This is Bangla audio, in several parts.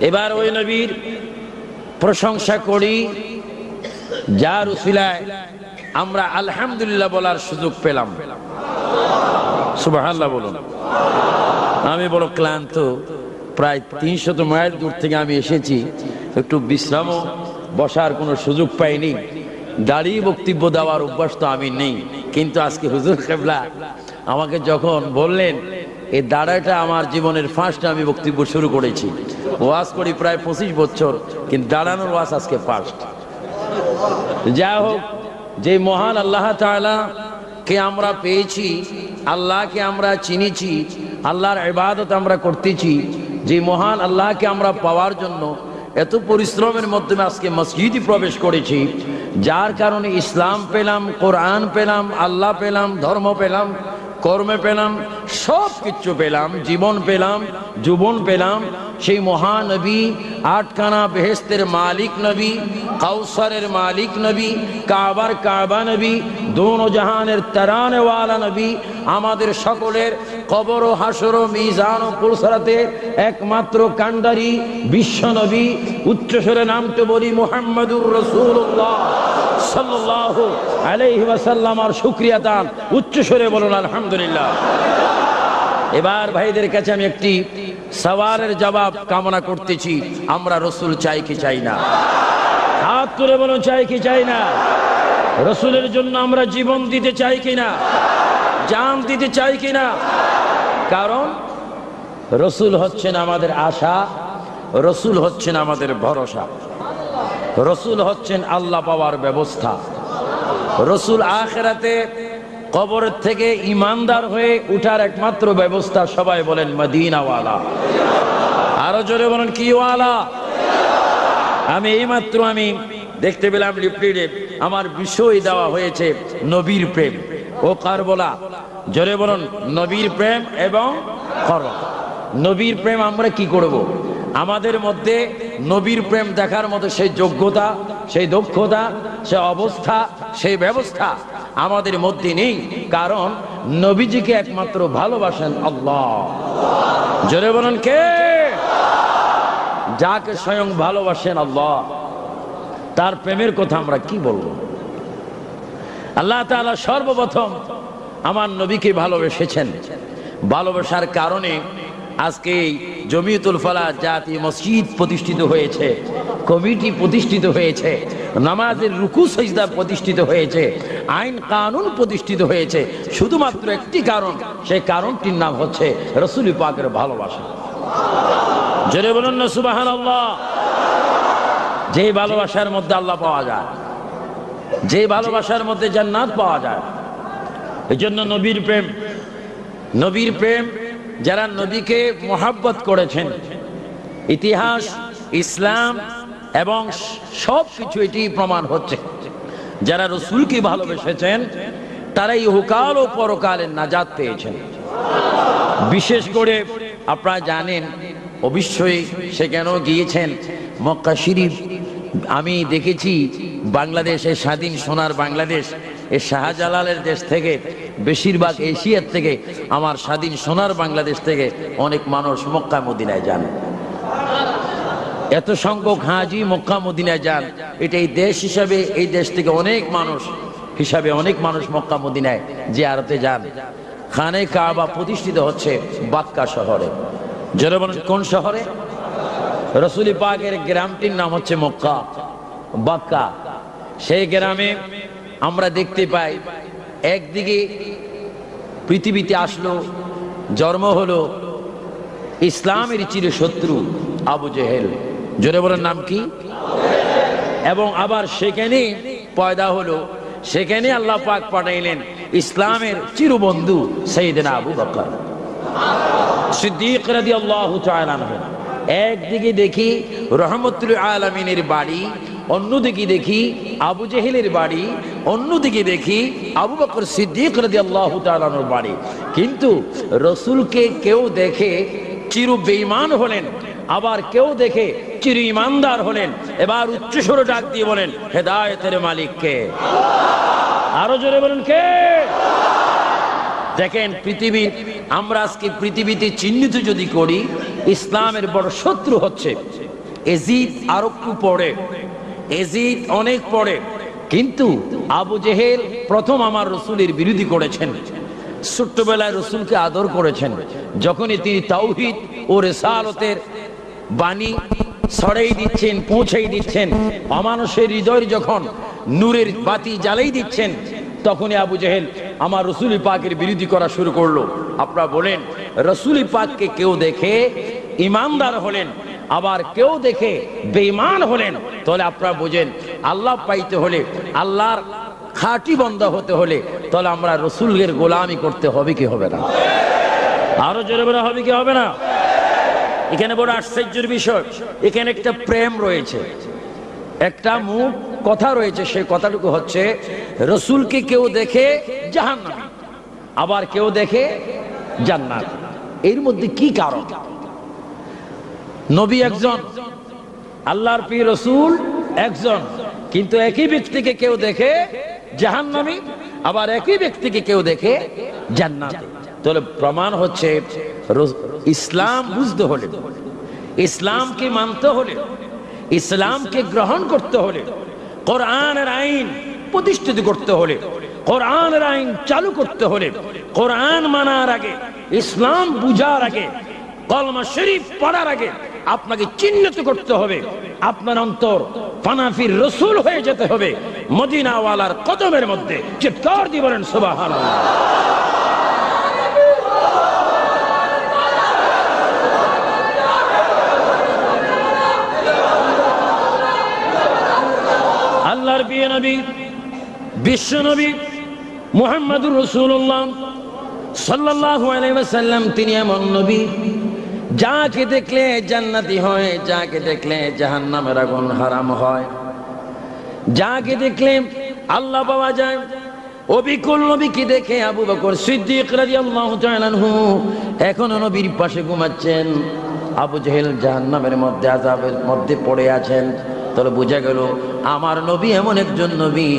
এবার ওই নবীর প্রশংসা করি যার উসিলায় আমরা আলহামদুলিল্লাহ বলার সুযোগ পেলাম। সুবহানাল্লাহ বলুন। আমি বড় ক্লান্ত, প্রায় 300 মাইল দূর থেকে আমি এসেছি, একটু বিশ্রামও বসার কোনো সুযোগ পাইনি। দাঁড়িয়ে বক্তব্য দেওয়ার অভ্যাস তো আমি নেই, কিন্তু আজকে হুজুর কেবলা আমাকে যখন বললেন, এই দাঁড়াটা আমার জীবনের ফার্স্ট আমি বক্তব্য শুরু করেছি। ওয়াজ করি প্রায় 25 বছর, কিন্তু দাঁড়ানোর ওয়াজ আজকে ফার্স্ট। যা হোক, যে মহান আল্লাহ তাআলা কে আমরা পেয়েছি, আল্লাহকে আমরা চিনেছি, আল্লাহর ইবাদত আমরা করতেছি, যে মহান আল্লাহকে আমরা পাওয়ার জন্য এত পরিশ্রমের মাধ্যমে আজকে মসজিদে প্রবেশ করেছি, যার কারণে ইসলাম পেলাম, কোরআন পেলাম, আল্লাহ পেলাম, ধর্ম পেলাম, কর্মে পেলাম, সব কিছু পেলাম, জীবন পেলাম, যৌবন পেলাম। সেই মহানবী, আটখানা বেহেশতের মালিক নবী, কাউসারের মালিক নবী, কাবার কাবা নবী, দোনো জাহানের তারানেওয়ালা নবী, আমাদের সকলের কবর ও হাসর ও মিজান ও পুরসরাতের একমাত্র কান্ডারি বিশ্ব নবী। উচ্চস্বরে নামতে বলি মুহাম্মাদুর রাসূলুল্লাহ সাল্লাল্লাহু আলাইহি ওয়াসাল্লাম, আর শুকরিয়া দান উচ্চস্বরে বলুন আলহামদুলিল্লাহ। এবার ভাইদের কাছে আমি একটি সওয়ালের জবাব কামনা করতেছি, আমরা রসুল চাই কি চাই না? হাত তুলে বলুন, চাই কি চাই না? রসুলের জন্য আমরা জীবন দিতে চাই কিনা, জান দিতে চাই কিনা? কারণ রসুল হচ্ছেন আমাদের আশা, রসুল হচ্ছেন আমাদের ভরসা, রসুল হচ্ছেন আল্লাহ পাওয়ার ব্যবস্থা। রসুল আখিরাতে কবরের থেকে ইমানদার হয়ে উঠার একমাত্র ব্যবস্থা। সবাই বলেন মদিনাওয়ালা। আরো জোরে বলেন কি ওয়ালা? আমি এইমাত্র আমি দেখতে পেলাম লিফলেটে আমার বিষয় দেওয়া হয়েছে নবীর প্রেম ও কারবালা। জোরে বলুন নবীর প্রেম এবং কারবালা। নবীর প্রেম আমরা কি করব? আমাদের মধ্যে নবীর প্রেম দেখার মতো সেই যোগ্যতা, সেই দক্ষতা, সেই অবস্থা, সেই ব্যবস্থা আমাদের মধ্যে নেই। কারণ নবীজিকে একমাত্র ভালোবাসেন আল্লাহ। জোরে বলুন কে? যাকে স্বয়ং ভালোবাসেন আল্লাহ, তার প্রেমের কথা আমরা কি বলবো? আল্লাহ তাআলা সর্বপ্রথম আমার নবীকে ভালোবেসেছেন। ভালোবাসার কারণে আজকে জমিয়তুল ফালাহ জাতীয় মসজিদ প্রতিষ্ঠিত হয়েছে, কমিটি প্রতিষ্ঠিত হয়েছে, নামাজের রুকু সিজদা প্রতিষ্ঠিত হয়েছে, আইন কানুন প্রতিষ্ঠিত হয়েছে, শুধুমাত্র একটি কারণ। সেই কারণটির নাম হচ্ছে রাসূল পাকের ভালোবাসা। জোরে বলুন না সুবহানাল্লাহ। যে ভালোবাসার মধ্যে আল্লাহ পাওয়া যায়, যে ভালোবাসার মধ্যে জান্নাত পাওয়া যায়, এই জন্য নবীর প্রেম, নবীর প্রেম যারা নবীকে মহব্বত করেছেন, ইতিহাস, ইসলাম এবং সব কিছু এটি প্রমাণ হচ্ছে। যারা রসুলকে ভালোবেসেছেন তারাই ইহকাল ও পরকালের নাজাত পেয়েছেন। বিশেষ করে আপনারা জানেন, অবশ্যই সেখানেও গিয়েছেন, মক্কা শরীফ। আমি দেখেছি বাংলাদেশের স্বাধীন সোনার বাংলাদেশ, এই শাহজালালের দেশ থেকে, বেশিরভাগ এশিয়ার থেকে, আমার স্বাধীন সোনার বাংলাদেশ থেকে অনেক মানুষ মক্কা মদিনায় যান। এত সংখ্যক হাজি মক্কা মদিনায় যান, এটা এই দেশ হিসাবে, এই দেশ থেকে অনেক মানুষ হিসাবে অনেক মানুষ মক্কা মদিনায় জিয়ারতে যান। খানে কাবা প্রতিষ্ঠিত হচ্ছে বাক্কা শহরে। যারা বলেন কোন শহরে? রাসূল পাকের গ্রামটির নাম হচ্ছে মক্কা, বাক্কা। সেই গ্রামে আমরা দেখতে পাই, একদিকে পৃথিবীতে আসলো, জন্ম হলো ইসলামের চিরশত্রু আবু জেহেল। জোরে বলেন নাম কি? এবং আবার সেখানে পয়দা হলো, সেখানে আল্লাহ পাক পাঠাইলেন ইসলামের চিরবন্ধু সাইয়েদনা আবু বকর সিদ্দিক রাদিয়াল্লাহু তাআলা আনহু। একদিকে দেখি রহমতুল আলামিনের বাড়ি, অন্যদিকে দেখি আবু জেহেলের বাড়ি, অন্যদিকে দেখি আবু বকর সিদ্দিক রাদিয়াল্লাহু তাআলা আনহুর বাড়ি। কিন্তু রসুলকে কেউ দেখে চির বেঈমান হলেন, আবার কেউ দেখে চির ইমানদার হলেন। এবার উচ্চস্বরে ডাক দিয়ে বলেন, হেদায়েতের মালিক কে? আরো জোরে বলেন কে? দেখেন পৃথিবীর, আমরা আজকে পৃথিবীতে চিহ্নিত যদি করি, ইসলামের বড় শত্রু হচ্ছে এজিদ আরো একটু পড়ে, এজিদ অনেক পড়ে, কিন্তু আবু জেহেল প্রথম আমার রসুলের বিরোধী করেছেন। ছোট্টবেলায় রসুলকে আদর করেছেন, যখনই তিনি তাওহীদ ও রিসালাতের বাণী ছড়াই দিচ্ছেন, পৌঁছাই দিচ্ছেন, অমানুষের হৃদয় যখন নূরের বাতি জ্বালাই দিচ্ছেন, তখনই আবু জেহেল আমার রসুল পাকের বিরোধী করা শুরু করলো। আপনারা বলেন, রসুল পাককে কেউ দেখে ইমানদার হলেন, আবার কেউ দেখে বেঈমান হলেন, তাহলে আপনারা বোঝেন আল্লাহ পাইতে হলে, আল্লাহর খাঁটি বান্দা হতে হলে, তাহলে আমরা রসুলের গোলামি করতে হবে কি হবে না? আরো জোরে বলা হবে কি হবে না? এখানে বড় আশ্চর্যের বিষয়, এখানে একটা প্রেম রয়েছে, একটা মুখ কথা রয়েছে। সেই কথাটুকু হচ্ছে, রসুলকে কেউ দেখে জাহান্নামী, আবার কেউ দেখে জান্নাত। এর মধ্যে কি কারণ? নবী একজন, আল্লাহর প্রিয় রসুল একজন, কিন্তু একই ব্যক্তিকে কেউ দেখে জাহান্নামী, আবার একই ব্যক্তিকে কেউ দেখে জান্নাত। তাহলে প্রমাণ হচ্ছে ইসলাম বুঝতে হলে, ইসলামকে মানতে হলে, ইসলামকে গ্রহণ করতে হলে, কোরআনের আইন প্রতিষ্ঠিত করতে হলে, কোরআনের আইন চালু করতে হলে, কোরআন মানার আগে, ইসলাম বুঝার আগে, কলমা শরীফ পড়ার আগে আপনাকে চিহ্নিত করতে হবে, আপনার অন্তর পানাফির রসুল হয়ে যেতে হবে মদিনাওয়ালার কদমের মধ্যে। চিৎকার দিয়ে বলেন সুবহানাল্লাহ। আল্লাহর প্রিয় নবী, বিশ্ব নবী মুহাম্মদুর রাসূলুল্লাহ সাল্লাল্লাহু আলাইহি ওয়াসাল্লাম, তিনি এমন নবী যাকে দেখলে জান্নাতি হয়, যাকে দেখলে জাহান্নামের আগুন হারাম হয়, যাকে দেখলে আল্লাহ পাওয়া যায়। অবিকল নবীকে দেখে আবু বকর সিদ্দিক রাদিয়াল্লাহু তাআলা আনহু এখনো নবীর পাশে ঘুমাচ্ছেন, আবু জেহেল জাহান্নামের মধ্যে আযাবের মধ্যে পড়ে আছেন। তাহলে বোঝা গেল আমার নবী এমন একজন নবী,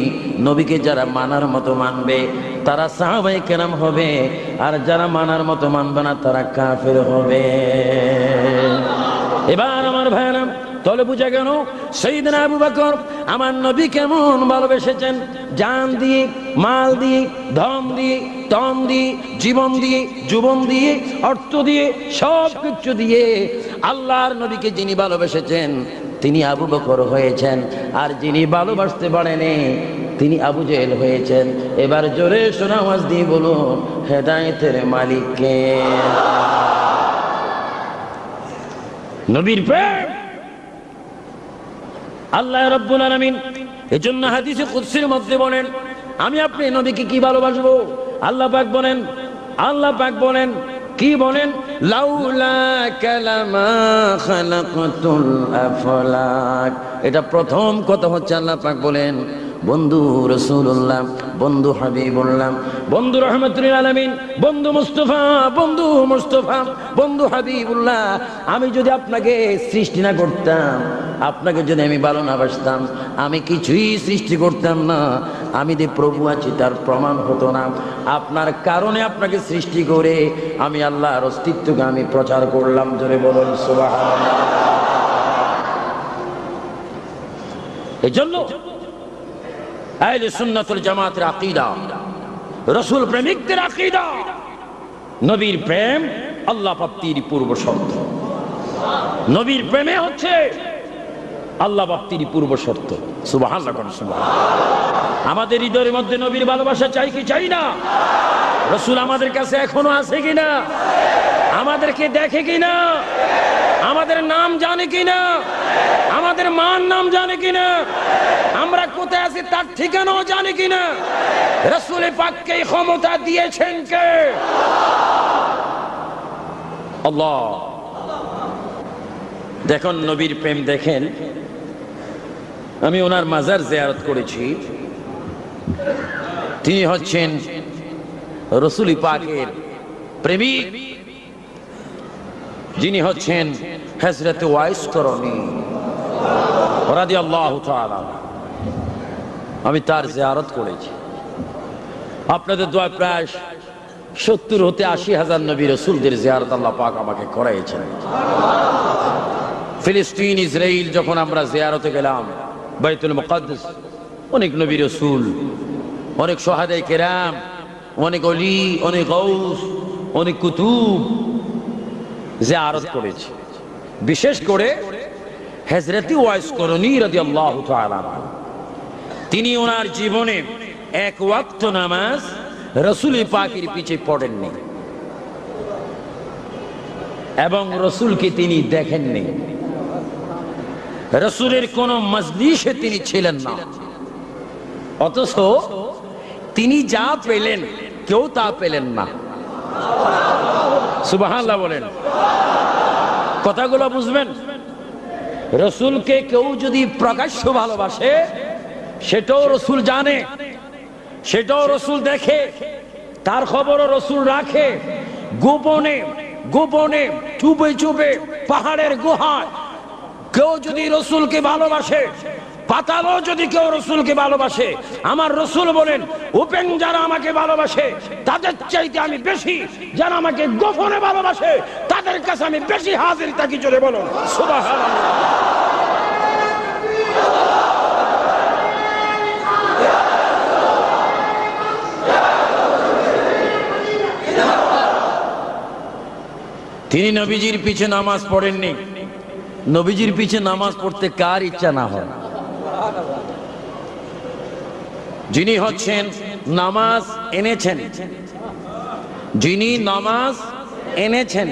নবীকে যারা মানার মতো মানবে তারা সাহাবায়ে কেরাম হবে, আর যারা মানার মতো মানবে না তারা কাফের হবে। এবার আমার ভাইরা, তাহলে বোঝা গেল সাইয়েদনা আবু বকর আমার নবী কেমন ভালোবেসেছেন, জান দিয়ে, মাল দিয়ে, ধন দিয়ে, তন দিয়ে, জীবন দিয়ে, যৌবন দিয়ে, অর্থ দিয়ে, সব কিছু দিয়ে আল্লাহর নবীকে যিনি ভালোবেসেছেন তিনি আবু বকর হয়েছেন, আর যিনি ভালোবাসতে পারেনি তিনি আবু জেহেল হয়েছেন। এবার জোরে শোনা আওয়াজ দিয়ে বলুন, হেদায়েতের মালিক কে? নবীর প্রেম আল্লাহ রাব্বুল আলামিন এজন্য হাদিসে কুদসির মধ্যে বলেন, আমি আপনি নবীকে কি ভালোবাসবো? আল্লাহ পাক বলেন, আল্লাহ পাক বলেন কি বলেন? লাউলা কালামা খালাকাতুল আফলাক। এটা প্রথম কথা হচ্ছে আল্লাহ পাক বলেন, বন্ধু রাসূলুল্লাহ, বন্ধু হাবিবুল্লাহ, বন্ধু রাহমাতুল আলামিন, বন্ধু মুস্তাফা, বন্ধু মুস্তাফা, বন্ধু হাবিবুল্লাহ, আমি যদি আপনাকে সৃষ্টি না করতাম, আপনাকে যদি আমি ভালো না বাসতাম, আমি কিছুই সৃষ্টি করতাম না, আমি যে প্রভু আছি তার প্রমাণ হতো না। আপনার কারণে আপনাকে সৃষ্টি করে আমি আল্লাহর অস্তিত্বকে আমি প্রচার করলাম। জোরে বলুন সুবহানাল্লাহ। এজন্য আহলে সুন্নাতুল জামাতের আকীদা, রাসূল প্রেমিকদের আকীদা, নবীর প্রেম আল্লাহ প্রাপ্তির পূর্ব শর্ত। নবীর প্রেমে হচ্ছে আল্লাহ প্রাপ্তির পূর্ব শর্ত। সুবহানাল্লাহ, সুবহানাল্লাহ। আমাদের হৃদয়ের মধ্যে নবীর ভালোবাসা চাই কি চাই না? রাসূল আমাদের কাছে এখনো আছে কিনা? আমাদেরকে দেখে কিনা? আমাদের নাম জানে কিনা? আমাদের মান নাম জানে কিনা? আমরা কোথায় আছি তার ঠিকানাও জানে কিনা? রাসূল পাককে ক্ষমতা দিয়েছেন কে? আল্লাহ। দেখুন নবীর প্রেম দেখেন। আমি ওনার মাজার জিয়ারত করেছি। তিনি হচ্ছেন রাসূল পাকের প্রেমিক, যিনি হচ্ছেন হযরত ওয়াইস করণী রাদিয়াল্লাহু তাআলা। আমি তার জিয়ারত করেছি। আপনাদের দোয়া প্রায় 70 হতে 80 হাজার নবী রাসূলদের জিয়ারত আল্লাহ পাক আমাকে করাইছেন। ফিলিস্তিন ইসরাইল যখন আমরা জিয়ারতে গেলাম বাইতুল মুকাদ্দাস, অনেক নবী রাসূল, অনেক শুহাদায়ে কেরাম, অনেক ওলি, অনেক গাউস, অনেক কুতুব জিয়ারত করেছি। বিশেষ করে হযরত ওয়াইস করনী রাদিয়াল্লাহু তাআলা, তিনি ওনার জীবনে এক ওয়াক্ত নামাজ রাসূল পাকের পিছে পড়েননি এবং রাসূলকে তিনি দেখেননি। রাসূলের কোন মজলিসে তিনি ছিলেন না, অথচ তিনি যা পেলেন কেউ তা পেলেন না। সুবহানাল্লাহ বলেন, কথাগুলো বুঝবেন। রাসূলকে কেউ যদি প্রকাশ্য ভালোবাসে সেটাও রাসূল জানে, সেটাও রাসূল দেখে, তার খবরও রাসূল রাখে। গোপনে গোপনে চুপে চুপে পাহাড়ের গুহায় কেউ যদি রাসূলকে ভালোবাসে, পাতালও যদি কেউ রাসূলকে ভালোবাসে, আমার রাসূল বলেন ওপেন যারা আমাকে ভালোবাসে তাদের চাইতে আমি বেশি, যারা আমাকে গোপনে ভালোবাসে তাদের কাছে আমি বেশি হাজির থাকি। চলে বলুন সুবহানাল্লাহ। তিনি নবীজির পিছে নামাজ পড়েননি। নবীজির পিছে নামাজ পড়তে কার ইচ্ছা না হয়? যিনি হচ্ছেন নামাজ এনেছেন, যিনি নামাজ এনেছেন,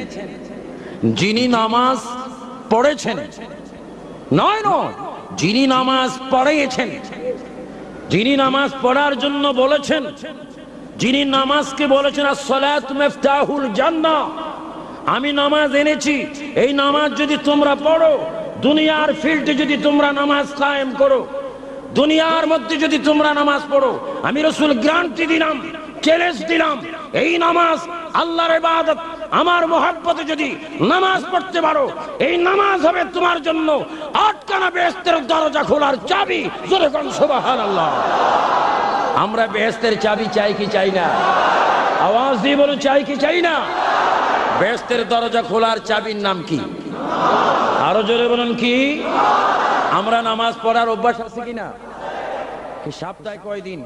যিনি নামাজ পড়েছেন, নয় নয়, যিনি নামাজ পড়িয়েছেন, যিনি নামাজ পড়ার জন্য বলেছেন, যিনি নামাজকে বলেছেন আস-সালাতু মিফতাহুল জান্নাহ, আমি নামাজ এনেছি, এই নামাজ যদি তোমরা পড়ো, দুনিয়ার ফিল্ডে যদি তোমরা নামাজ কায়েম করো, দুনিয়ার মধ্যে যদি তোমরা নামাজ পড়ো, আমি রাসূল গ্যারান্টি দিলাম, চ্যালেঞ্জ দিলাম, এই নামাজ আল্লাহর ইবাদত, আমার মহব্বতে যদি নামাজ পড়তে পারো, এই নামাজ হবে তোমার জন্য আটখানা বেহেশতের দরজা খোলার চাবি। জোরে বলুন সুবহানাল্লাহ। আমরা বেহেশতের চাবি চাই কি চাই না? আওয়াজ দিয়ে বলুন, চাই কি চাই না? বেহেশতের দরজা খোলার চাবির নাম কি? আরো জোরে বলুন কি? আমরা নামাজ পড়ার অভ্যাস আছে কিনা? কি সপ্তাহে কয়দিন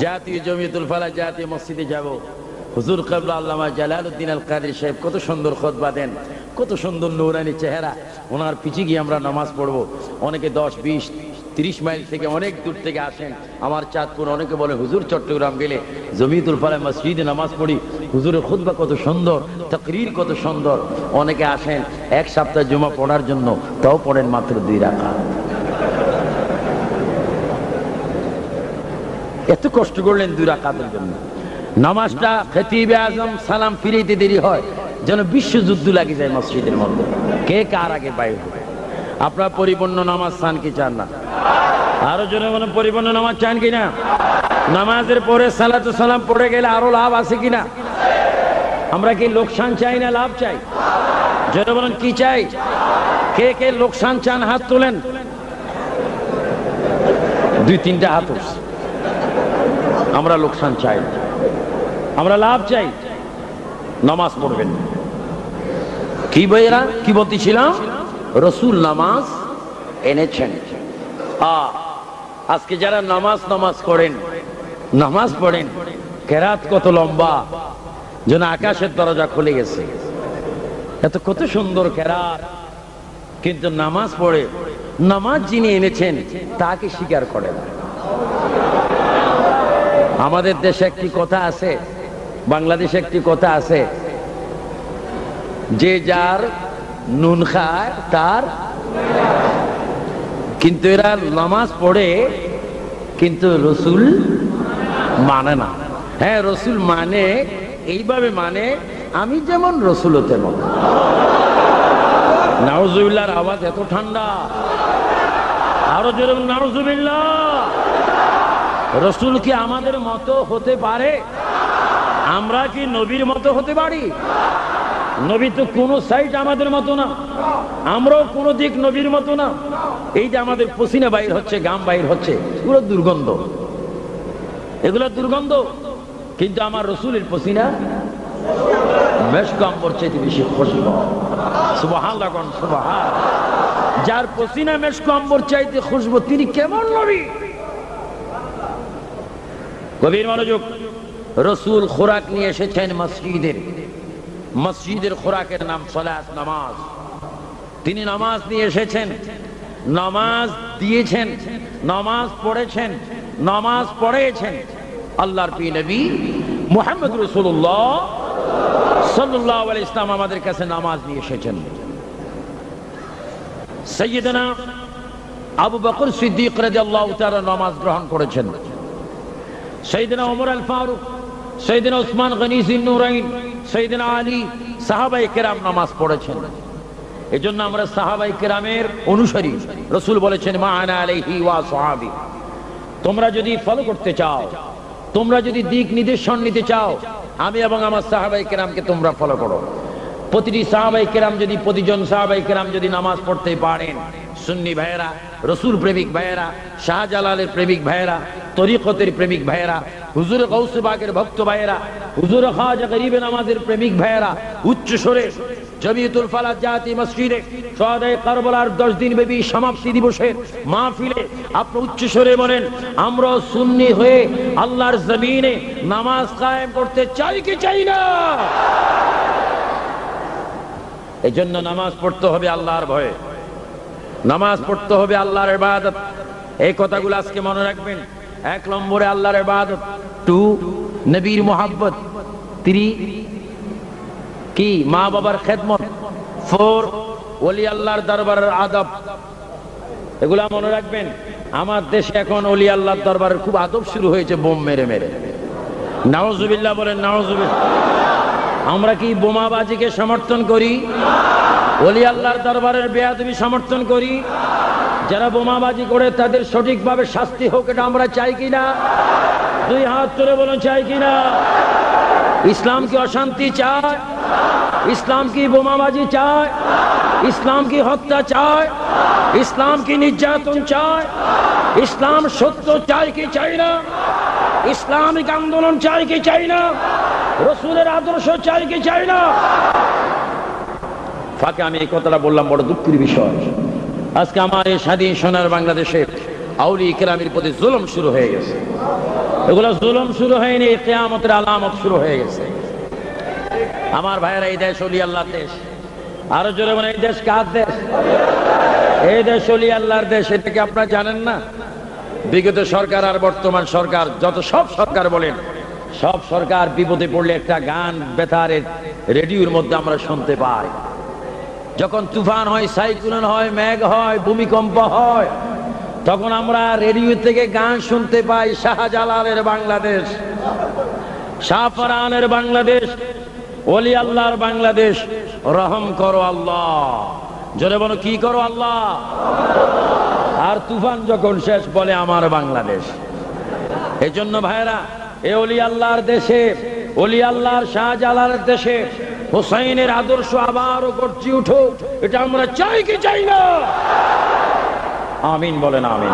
জাতীয় জমিয়তুল ফালাহ জাতীয় মসজিদে যাব? হুজুর কিবলা আল্লামা জালালউদ্দিন আল কাদের সাহেব কত সুন্দর খুতবা দেন, কত সুন্দর নূরানি চেহারা, ওনার পিছে গিয়ে আমরা নামাজ পড়বো। অনেকে 10, 20, 30 মাইল থেকে অনেক দূর থেকে আসেন আমার চাঁদপুর। অনেকে বলে হুজুর চট্টগ্রাম গেলে জমিয়তুল ফালাহ মসজিদে নামাজ পড়ি, হুজুরের খুতবা কত সুন্দর, তাকরীর কত সুন্দর। অনেকে আসেন এক সপ্তাহ জুমা পড়ার জন্য, তাও পড়েন মাত্র 2 রাকাত। এত কষ্ট করলেন 2 রাকাতের জন্য। নামাজটা খতিবে আজম সালাম ফিরাইতে দেরি হয়, যেন বিশ্বযুদ্ধ লাগে যায় মসজিদের মধ্যে, কে কার আগে বাইর হবে। আপনারা পরিপূর্ণ নামাজ চান কি চান না? আরো জোরে বলেন, পরিপূর্ণ নামাজ চান কিনা? নামাজের পরে সালাতু সালাম পড়ে গেলে আরো লাভ আছে কিনা? আমরা কি লোকসান চাই না লাভ চাই? জোরে বলেন কি চাই? কে কে লোকসান চান হাত তোলেন। 2-3টা হাত উঠছে। আমরা লোকসান চাই, আমরা লাভ চাই। নামাজ পড়বেন। কি ভাইরা, কি বলতেছিলাম? রাসূল নামাজ এনেছেন। আজকে যারা নামাজ করেন, নামাজ পড়েন, কেরাত কত লম্বা, যেন আকাশের দরজা খুলে গেছে, এত কত সুন্দর কেরাত, কিন্তু নামাজ পড়ে, নামাজ যিনি এনেছেন তাকে স্বীকার করে না। আমাদের দেশে একটি কথা আছে, বাংলাদেশে একটি কথা আছে, যে যার নুন খায় তার, কিন্তু এরা নামাজ পড়ে কিন্তু রাসূল মানে না। হ্যাঁ, রাসূল মানে, এইভাবে মানে আমি যেমন রাসূল তেমন। নাউজুবিল্লাহর আওয়াজ এত ঠান্ডা, আরো জোরে নাউজুবিল্লাহ। রাসূল কি আমাদের মতো হতে পারে? আমরা কি নবীর মতো হতে পারি? নবী তো কোনো সাইড আমাদের মতো না, আমরাও কোনো দিক নবীর মতো না। এই যে আমাদের পসিনা বাইর হচ্ছে, গাম বাইর হচ্ছে, পুরো দুর্গন্ধ, এগুলো দুর্গন্ধ, কিন্তু আমার রাসূলের পসিনা মেশক আম্বর চাইতে বেশি খুশবু। সুবহানাল্লাহ, সুবহান। যার পসিনা মেশক আম্বর চাইতে খুশবু, তিনি কেমন নবী? গভীর মনোযোগ। রাসূল খোরাক নিয়ে এসেছেন মসজিদের খোরাকের নাম সালাত, নামাজ। তিনি নামাজ নিয়ে এসেছেন, নামাজ দিয়েছেন, নামাজ পড়েছেন, নামাজ পড়িয়েছেন। আল্লাহর প্রিয় নবী মুহাম্মদ রাসূলুল্লাহ সাল্লাল্লাহু আলাইহি ওয়াসাল্লাম আমাদের কাছে নামাজ নিয়ে এসেছেন। সাইয়্যিদনা আবু বকর সিদ্দিক রাদিয়াল্লাহু তাআলা নামাজ গ্রহণ করেছেন। সাইয়্যিদনা ওমর আল ফারুক, সাইয়্যিদনা উসমান গনি যিন্নুরাইন, সাইয়্যিদনা আলী, সাহাবায়ে কেরাম নামাজ পড়েছেন। এজন্য আমরা সাহাবায়ে কেরামের অনুসারী। রাসূল বলেছেন, মা আনা আলাইহি ওয়া সাহাবী, তোমরা যদি ফলো করতে চাও, তোমরা যদি দিক নির্দেশন নিতে চাও, আমি এবং আমার সাহাবায়ে কেরামকে তোমরা ফলো করো। প্রতিটি সাহাবায়ে কেরাম যদি, প্রতিজন সাহাবায়ে কেরাম যদি নামাজ পড়তে পারেন, সুন্নি ভাইয়েরা, রসুল প্রেমিক ভাইয়েরা, শাহজালালের প্রেমিক ভাইয়েরা, তরিকতের প্রেমিক ভাইয়েরা, হুজুর গৌসে পাকের ভক্ত ভাইয়েরা, হুজুর খাজা গরিবে নামাজের প্রেমিক ভাইয়েরা উচ্চ স্বরে জমিয়তুল ফালাহ জাতি মসজিদে শহাদায়ে কারবালার 10 দিন ব্যাপী সমাপ্তি দিবসের মাহফিলে আপনি উচ্চ স্বরে বলেন, আমরা সুন্নি হয়ে আল্লাহর জমিনে নামাজ কায়েম করতে চাই কি চাই না? এই জন্য নামাজ পড়তে হবে আল্লাহর ভয়ে, নামাজ পড়তে হবে আল্লাহর ইবাদত। এই কথাগুলো আজকে মনে রাখবেন। 1 নম্বরে আল্লাহর ইবাদত, 2 নবীর মুহাব্বত, 3 কি মা বাবার খেদমত, 4 ওলি আল্লাহর দরবারের আদব। এগুলা মনে রাখবেন। আমার দেশে এখন ওলি আল্লাহর দরবারের খুব আদব শুরু হয়েছে, বোম মেরে মেরে। নাউজুবিল্লাহ বলেন, নাউজুবিল্লাহ। আমরা কি বোমাবাজিকে সমর্থন করি? ওলি আল্লাহর দরবারের বেয়াদবি সমর্থন করি? যারা বোমাবাজি করে তাদের সঠিকভাবে শাস্তি হোক, এটা আমরা চাই কিনা? 2 হাত তুলে বলুন, চাই কিনা? ইসলাম কি অশান্তি চায়? ইসলাম কি বোমাবাজি চায়? ইসলাম কি হত্যা চায়? ইসলাম কি নির্যাতন চায়? ইসলাম সত্য চাই কি চাই না? ইসলামিক আন্দোলন চাই কি চাই না? রাসূলের আদর্শ চাই কি চাই না? ফাঁকে আমি এই কথাটা বললাম, বড় দুঃখের বিষয়। আজকে আমার এই স্বাধীন সোনার বাংলাদেশে আউলিয়া কেরামের প্রতি জুলুম শুরু হয়ে গেছে। এগুলো জুলুম শুরু হয়নি, কিয়ামতের আলামত শুরু হয়ে গেছে। আমার ভাইয়েরা, এই দেশ ওলি আল্লাহর দেশ। আরো জোরে বলেন, এই দেশ কার দেশ? এই দেশ ওলি আল্লাহর দেশ। এটা কি আপনারা জানেন না? বিগত সরকার আর বর্তমান সরকার, যত সব সরকার বলেন, সব সরকার বিপদে পড়লে একটা গান বেতারের রেডিওর মধ্যে আমরা শুনতে পাই। যখন তুফান হয়, সাইক্লোন হয়, মেঘ হয়, ভূমিকম্প হয়, তখন আমরা রেডিও থেকে গান শুনতে পাই, শাহজালালের বাংলাদেশ, শাহফরানের বাংলাদেশ, ওলি আল্লাহর বাংলাদেশ। রহম করো আল্লাহ, জোরে বলো, কি করো আল্লাহ? আর তুফান যখন শেষ, বলে আমার বাংলাদেশ। এই জন্য ভাইরা, এ ওলি আল্লাহর দেশে, ওলি আল্লাহর শাহজালালের দেশে হুসাইনের আদর্শ আবারও গর্জে উঠুক, এটা আমরা চাই কি চাই না? আমিন বলেন, আমিন।